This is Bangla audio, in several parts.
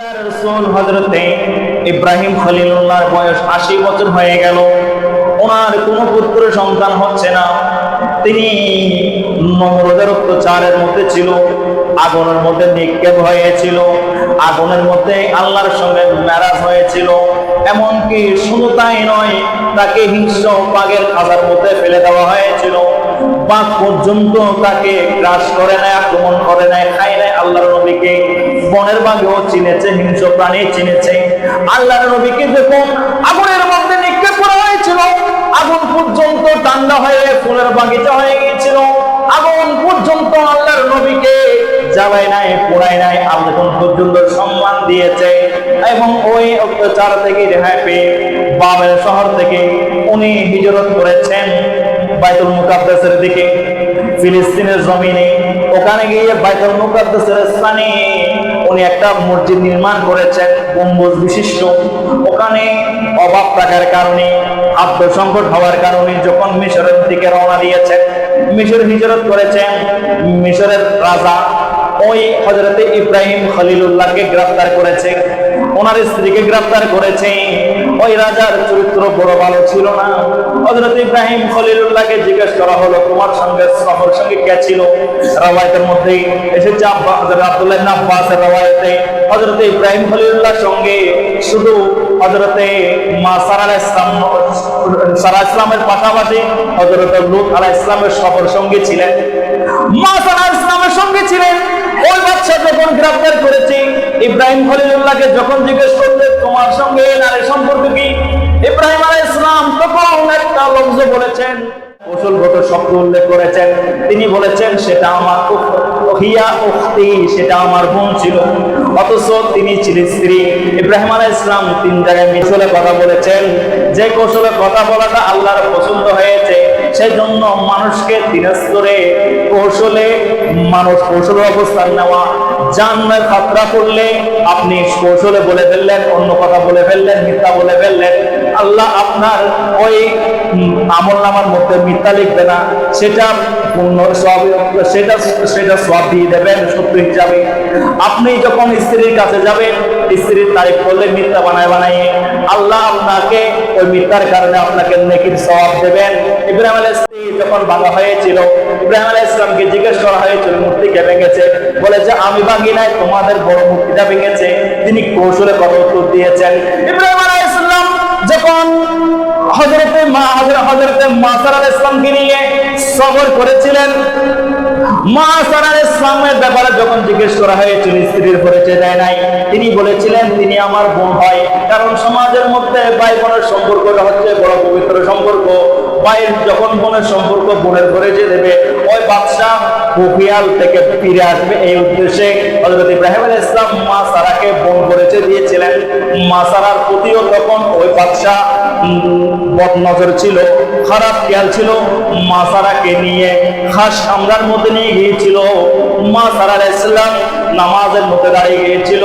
আল্লাহর রাসূল হযরতে ইব্রাহিম খলিলুল্লাহর বয়স ৮০ বছর হয়ে গেল। ওনার কোনো পুত্র সন্তান হচ্ছে না। তিনি নমরুদের অত্যাচারের মধ্যে ছিল, আগুনের মধ্যে নিক্ষেপ হয়েছিল, আগুনের মধ্যে আল্লাহর সঙ্গে মেরাজ হয়েছিল। এমনকি শুধু তাই নয়, তাকে হিংস্র বাঘের খাঁচার মধ্যে ফেলে দেওয়া হয়েছিল। বাঘ পর্যন্ত তাকে গ্রাস করে নেয়, আক্রমণ করে নেয়, খায় নেয় আল্লাহর নবীকে। বনের বাঘেও চিনেছে, হিংস্র প্রাণী চিনেছে। আল্লাহর নবীকে যখন আগুনের মধ্যে নিক্ষেপ করা হয়েছিল, আগুন পর্যন্ত ঠান্ডা হয়ে ফুলের বাগিচা হয়ে গিয়েছিল। আগুন পর্যন্ত আল্লাহর নবীকে জ্বালায় নাই, পোড়ায় নাই, আল্লাহ পর্যন্ত সম্মান দিয়েছে। এবং ওই অত্যাচার থেকে রেহাই পেয়ে বাবেল শহর থেকে উনি হিজরত করেছেন বাইতুল মুকাদ্দাসের দিকে, ফিলিস্তিনের জমিনে। ওখানে গিয়ে বাইতুল মুকাদ্দাসের স্থানে উনি একটা মসজিদ নির্মাণ করেছেন, গম্বুজ বিশিষ্ট। ওখানে অভাব থাকার কারণে, খাদ্য সংকট হওয়ার কারণে যখন মিশরের দিকে রওনা দিয়েছেন, মিশর হিজরত করেছেন, মিশরের রাজা ওই হযরতে ইব্রাহিম খলিলুল্লাহকে গ্রেফতার করেছে, ওনার স্ত্রীকে গ্রেফতার করেছে। ওই রাজার চরিত্র বড় ভালো ছিল না। হযরত ইব্রাহিম খলিলুল্লাহকে জিজ্ঞেস করা হলো, তোমার সঙ্গে সফর সঙ্গে কে ছিল? রাওয়ায়াতের মধ্যে এসেছে, হযরত আব্দুল্লাহ ইবনে আব্বাসের রাওয়ায়াতে হযরত ইব্রাহিম খলিলুল্লাহর সঙ্গে শুধু হযরতে মা সারা আলাইহিস সালামের পাশাপাশি হযরত লূত আলাইহিস সালামের সফর সঙ্গী ছিলেন, মা সারা আলাইহিস সালামের সঙ্গে ছিলেন। ওই বাদশা যখন গ্রেফতার করেছে, ইব্রাহিম খলিলুল্লাহকে যখন জিজ্ঞেস করলে তোমার সঙ্গে নারী সম্পর্ক কি, ইব্রাহিম আলাইহিস সালাম তখন একটা লফজ বলেছেন, কৌশলগত শব্দ উল্লেখ করেছেন। তিনি বলেছেন, সেটা আমার হিয়া উখতি, সেটা আমার বোন ছিল, অথচ তিনি ছিলেন স্ত্রী। ইব্রাহিম আলাইহিস সালাম তিন জায়গায় কৌশলে কথা বলেছেন। যে কৌশলে কথা বলাটা আল্লাহর পছন্দ হয়েছে, সেই জন্য মানুষকে তিন স্তরে কৌশলে মানুষ কৌশলের অবস্থান নেওয়া। জান্নাত খাতরা করলে আপনি কৌশলে বলে ফেললেন, অন্য কথা বলে ফেললেন, মিথ্যা বলে ফেললেন, আল্লাহ আপনার ওই আমলনামার মধ্যে মিথ্যা লিখবে না, সেটা পূর্ণ সওয়াব, সেটা সওয়াব দিয়ে দেবেন সত্য হিসাবে। আপনি যখন স্ত্রীর কাছে যাবেন, স্ত্রীর তারিফ করলে মিথ্যা বানায় আল্লাহ আপনাকে ওই মিথ্যার কারণে আপনাকে নেকির সওয়াব দেবেন। ইব্রাহিম আলাইহিস সালাম যখন ভাঙা হয়েছিল, ইব্রাহিম আলাইহিস সালামকে জিজ্ঞেস করা হয়েছিল মূর্তি কে ভেঙেছে, বলে যে আমি ভাঙি নাই, তোমাদের বড় মূর্তিটা ভেঙেছে। তিনি কৌশলে কথা উত্তর দিয়েছেন। ইব্রাহিম আলাইহিস সালাম যখন হযরতে মা সারা আলাইহিস সালামকে নিয়ে সফর করেছিলেন, মা সারা আলাইহিস সালামের ব্যাপারে যখন জিজ্ঞেস করা হয়েছিল, স্ত্রীর পরিচয় দেয় নাই। তিনি বলেছিলেন তিনি আমার বোন হয়, কারণ সমাজের মধ্যে ভাই বোনের সম্পর্কটা হচ্ছে বড় পবিত্র সম্পর্ক। ভাইয়ের যখন বোনের সম্পর্ক বোনের পরিচয় দেবে, ওই বাদশা বকিয়াল থেকে ফিরে আসবে, এই উদ্দেশ্যে হযরত ইব্রাহিম আলাইহিস সালাম মা সারাকে বোন পরিচয় দিয়েছিলেন। মা সারার প্রতিও তখন ওই বাদশা বদনজর ছিল, খারাপ খেয়াল ছিল। মা সারাকে নিয়ে খাস কামরার মধ্যে নিয়ে গিয়েছিল। মা সারা আলাইহিস সালাম নামাজের মধ্যে দাঁড়িয়ে গিয়েছিল।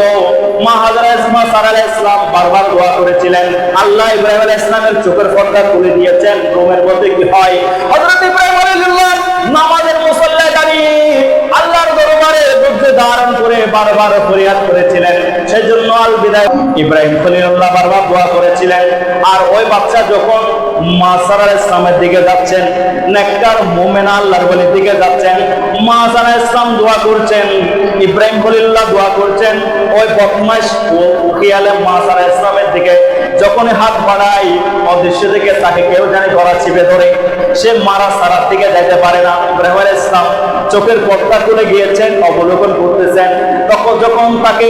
মা সারা আলাইহিস সালাম বারবার দোয়া করেছিলেন। আল্লাহ ইব্রাহিম আলাইহিস সালামের চোখের পর্দা খুলে দিয়েছেন। রুমের মধ্যে কি হয়, হযরত ইব্রাহিম আলাইহিস সালাম নামাজের মুসল্লায় দাঁড়িয়ে আল্লাহর দরবারে ধৈর্য ধারণ করে বারবার ফরিয়াদ করেছিলেন। সেজন্য আল বিদায় ইব্রাহিম খলিলুল্লাহ বারবার দোয়া করেছিলেন। আর ওই বাচ্চা যখন মা সারা আলাইহিস সালামের দিকে যাচ্ছেন, নেককার মুমিন আল্লাহর ওলির দিকে যাচ্ছেন, মা সারা আলাইহিস সালাম দোয়া করছেন, ইব্রাহিম খলিলুল্লাহ দোয়া করছেন। ওই বদমাশ খেয়ালে মা সারা আলাইহিস সালামের দিকে যখন হাত বাড়ায়, অদৃশ্য থেকে তাকে কেউ জানে গলা চিপে ধরে, সে মারা সারার দিকে যাইতে পারে না। ইব্রাহিম আলাইহিস সালাম চোখের পর্দা খুলে গিয়েছেন, অবলোকন করতেছেন। তখন যখন তাকে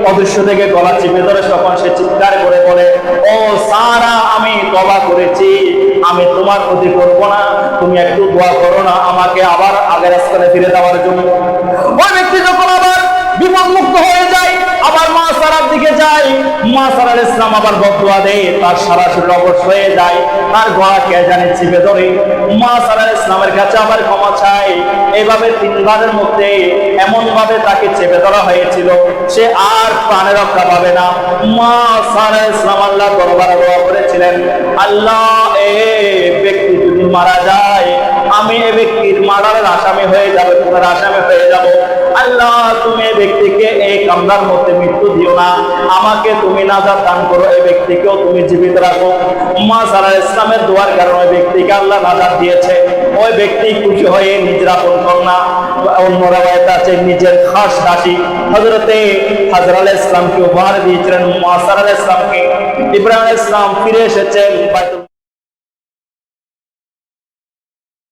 অদৃশ্য থেকে গলা চিপে ধরে, তখন সে চিৎকার করে বলে, ও সারা, আমি তওবা করেছি, আমি তোমার ক্ষতি করব না, তুমি একটু দোয়া করো না আমাকে আবার আগের স্থানে ফিরে যাওয়ার জন্য। ওই ব্যক্তি যখন আবার বিপদ মুক্ত হয়ে যায়, আবার মা সারার দিকে যায়, মা সারা আলাইহিস সালাম আবার বদদুয়া দেয়, তার সারা শরীর অবশ হয়ে যায়, তার গলা কে জানে চিপে ধরে। মা সারা আলাইহিস সালামের কাছে আবার ক্ষমা চায়। এইভাবে তিনবারের মধ্যে এমন ভাবে তাকে চেপে ধরা হয়েছিল, সে আর প্রাণে রক্ষা পাবে না। মা সারা আলাইহিস সালাম আল্লাহ দরবারে দোয়া করেছিলেন, আল্লাহ এই ব্যক্তি যদি মারা যায়, আমি এই ব্যক্তির মারার আসামি হয়ে যাব, তোমার আসামি হয়ে যাব। আল্লাহ তুমি এই ব্যক্তিকে এই কামরার মধ্যে মৃত্যু দিও না, আমাকে তুমি নাজাত দান করো, এই ব্যক্তিকেও তুমি জীবিত রাখো। মুসা আলাইহিস সালামের দোয়ার কারণে ওই ব্যক্তিকে আল্লাহ নাজাত দিয়েছে। ওই ব্যক্তি খুশি হয়ে নিজের আপন কন্যা, অন্য রাওয়ায়াতে আছে নিজের খাস দাসী হযরতে হাজর আলাইহিস সালামকে উপহার দিয়েছিলেন। মুসা আলাইহিস সালামকে ইব্রাহিম আলাইহিস সালাম ফিরে এসেছেন।